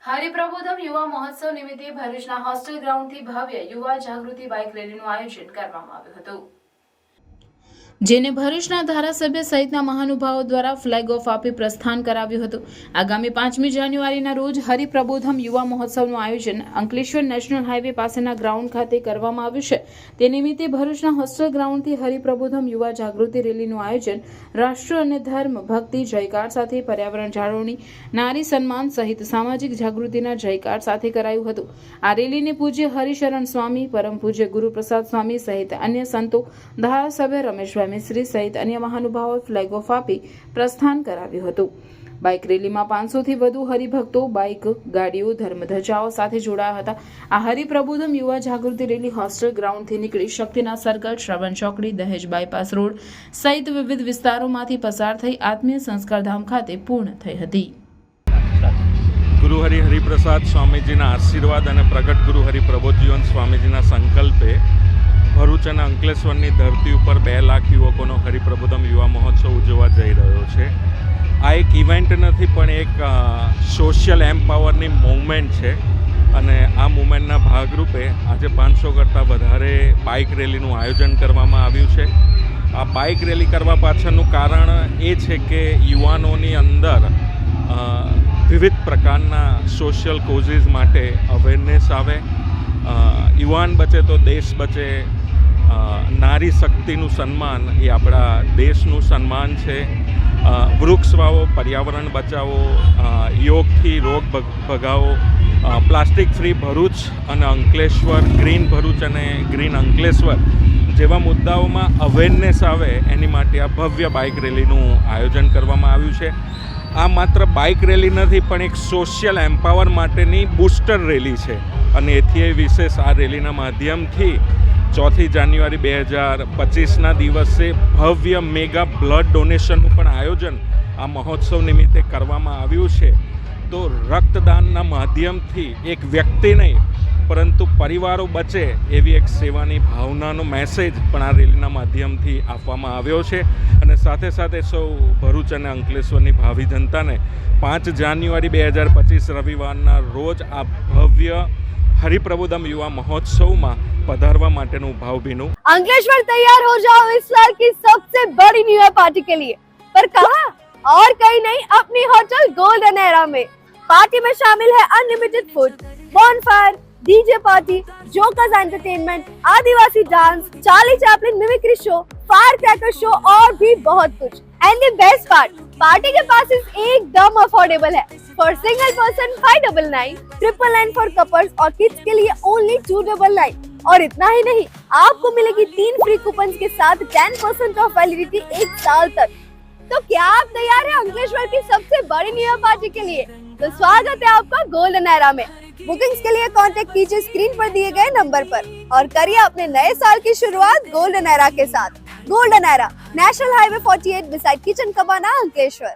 હરિપ્રબોધમ યુવા મહોત્સવ નિમિત્તે ભરૂચના હોસ્ટેલ ગ્રાઉન્ડથી ભવ્ય યુવા જાગૃતિ બાઇક રેલીનું આયોજન કરવામાં આવ્યું હતું, જેને ભરૂચના ધારાસભ્ય સહિતના મહાનુભાવો દ્વારા ફ્લેગ ઓફ આપી પ્રસ્થાન કરાવ્યું હતું. આગામી 5મી જાન્યુઆરીના રોજ હરિપ્રબોધમ યુવા મહોત્સવનું આયોજન અંકલેશ્વર નેશનલ હાઈવે પાસેના ગ્રાઉન્ડ ખાતે કરવામાં આવ્યું છે. તે નિમિત્તે ભરૂચના હોસ્ટેલ ગ્રાઉન્ડથી હરિપ્રબોધમ યુવા જાગૃતિ રેલીનું આયોજન રાષ્ટ્ર અને ધર્મ ભક્તિ જયકાર સાથે પર્યાવરણ જાળવણી, નારી સન્માન સહિત સામાજિક જાગૃતિના જયકાર સાથે કરાયું હતું. આ રેલીને પૂજ્ય હરિશરણ સ્વામી, પરમ પૂજ્ય ગુરુપ્રસાદ સ્વામી સહિત અન્ય સંતો, ધારાસભ્ય રમેશભાઈ મિસ્ત્રી સહિત અન્ય મહાનુભાવોએ ફ્લેગ ઓફ આપી પ્રસ્થાન કરાવ્યું હતું. બાઇક રેલીમાં 500થી વધુ હરિભક્તો બાઇક, ગાડીઓ, ધર્મધજાઓ સાથે જોડાયા હતા. આ હરિપ્રબોધમ યુવા જાગૃતિ રેલી હોસ્ટેલ ગ્રાઉન્ડથી નીકળી શક્તિના સર્કલ, શ્રવણ ચોકડી, દહેજ બાયપાસ રોડ સહિત વિવિધ વિસ્તારોમાંથી પસાર થઈ આત્મીય સંસ્કારધામ ખાતે પૂર્ણ થઈ હતી. ગુરુ હરિપ્રસાદ સ્વામીજીના આશીર્વાદ અને પ્રગટ ગુરુ હરિપ્રબોધજીવન સ્વામીજીના સંકલ્પે ભરૂચ અને અંકલેશ્વરની ધરતી ઉપર 2 લાખ યુવકોનો હરિપ્રબોધમ યુવા મહોત્સવ ઉજવવા જઈ રહ્યો છે. આ એક ઇવેન્ટ નથી પણ એક સોશિયલ એમ્પાવરની મૂવમેન્ટ છે અને આ મૂવમેન્ટના ભાગરૂપે આજે 500 કરતાં વધારે બાઇક રેલીનું આયોજન કરવામાં આવ્યું છે. આ બાઇક રેલી કરવા પાછળનું કારણ એ છે કે યુવાનોની અંદર વિવિધ પ્રકારના સોશિયલ કોઝિસ માટે અવેરનેસ આવે. યુવાન બચે તો દેશ બચે. નારી શક્તિનું સન્માન એ આપણા દેશનું સન્માન છે. વૃક્ષ વાવો, પર્યાવરણ બચાવો, યોગથી રોગ ભગાવો, પ્લાસ્ટિક ફ્રી ભરૂચ અને અંકલેશ્વર, ગ્રીન ભરૂચ અને ગ્રીન અંકલેશ્વર જેવા મુદ્દાઓમાં અવેરનેસ આવે એની માટે આ ભવ્ય બાઇક રેલીનું આયોજન કરવામાં આવ્યું છે. આ માત્ર બાઇક રેલી નથી પણ એક સોશિયલ એમ્પાવર માટેની બૂસ્ટર રેલી છે અને એથી વિશેષ આ રેલીના માધ્યમથી 4 જાન્યુઆરી 2025ના દિવસે ભવ્ય મેગા બ્લડ ડોનેશનનું પણ આયોજન આ મહોત્સવ નિમિત્તે કરવામાં આવ્યું છે. તો રક્તદાનના માધ્યમથી એક વ્યક્તિ નહીં પરંતુ પરિવારો બચે એવી એક સેવાની ભાવનાનો મેસેજ પણ આ રેલીના માધ્યમથી આપવામાં આવ્યો છે અને સાથે સાથે સૌ ભરૂચ અને અંકલેશ્વરની ભાવિ જનતાને 5 જાન્યુઆરી 2025 રવિવારના રોજ આ ભવ્ય हरिप्रबोधम युवा महोत्सव में पधारवा माटेनु भावभीनु। अंकलेश्वर तैयार हो जाओ इस साल की सबसे बड़ी न्यू ईयर पार्टी के लिए, पर कहाँ और कहीं नहीं, अपनी होटल गोल्डन एरा में। पार्टी में शामिल है unlimited food, bonfire, DJ party, jokers entertainment, आदिवासी dance, Charlie Chaplin mimicry show, fire cracker show और भी बहुत कुछ। And the best part, party के पासेस एकदम अफोर्डेबल है। For single person 599, 999 for couples और किड्स के लिए ओनली 299। और इतना ही नहीं, आपको मिलेगी 3 फ्री कूपन के साथ 10% ऑफ वैलिडिटी 1 साल तक। तो क्या आप तैयार हैं अंकलेश्वर की सबसे बड़ी न्यू ईयर पार्टी के लिए? तो स्वागत है आपका गोल्डन एरा में। बुकिंग्स के लिए कांटेक्ट कीजिए स्क्रीन पर दिए गए नंबर पर और करिए अपने नए साल की शुरुआत गोल्डन एरा के साथ। Golden era, national highway 48 beside kitchen cabana, Ankleshwar.